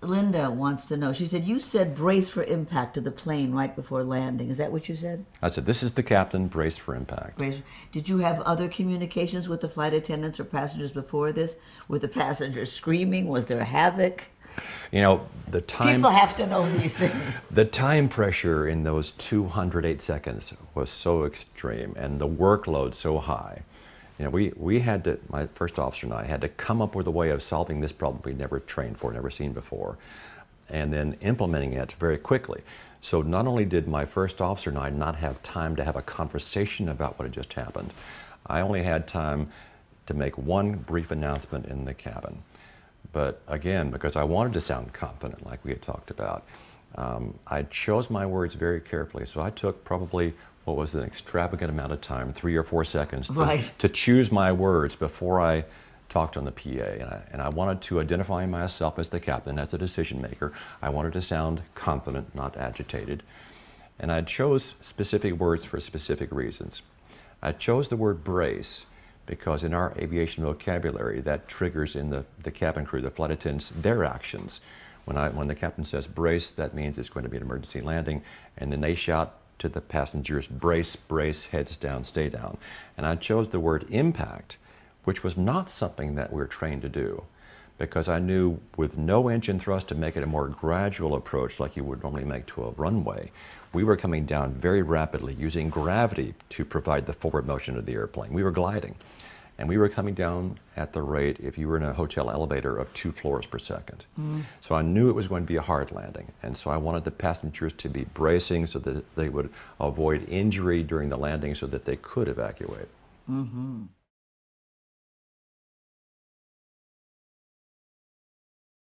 Linda wants to know. She said, you said brace for impact to the plane right before landing. Is that what you said? I said, this is the captain, brace for impact. Did you have other communications with the flight attendants or passengers before this? Were the passengers screaming? Was there havoc? You know, the time... People have to know these things. The time pressure in those 208 seconds was so extreme and the workload so high. You know, we had to, my first officer and I had to come up with a way of solving this problem we'd never trained for, never seen before, and then implementing it very quickly. So not only did my first officer and I not have time to have a conversation about what had just happened, I only had time to make one brief announcement in the cabin. But again, because I wanted to sound confident like we had talked about, I chose my words very carefully. So I took probably what was an extravagant amount of time, 3 or 4 seconds, to choose my words before I talked on the PA. And I wanted to identify myself as the captain, as a decision maker. I wanted to sound confident, not agitated. And I chose specific words for specific reasons. I chose the word brace because in our aviation vocabulary, that triggers in the cabin crew, the flight attendants, their actions. When the captain says brace, that means it's going to be an emergency landing, and then they shout to the passengers, brace, brace, heads down, stay down. And I chose the word impact, which was not something that we're trained to do, because I knew with no engine thrust to make it a more gradual approach like you would normally make to a runway, we were coming down very rapidly using gravity to provide the forward motion of the airplane. We were gliding. And we were coming down at the rate, if you were in a hotel elevator, of 2 floors per second. So I knew it was going to be a hard landing. And so I wanted the passengers to be bracing so that they would avoid injury during the landing so that they could evacuate.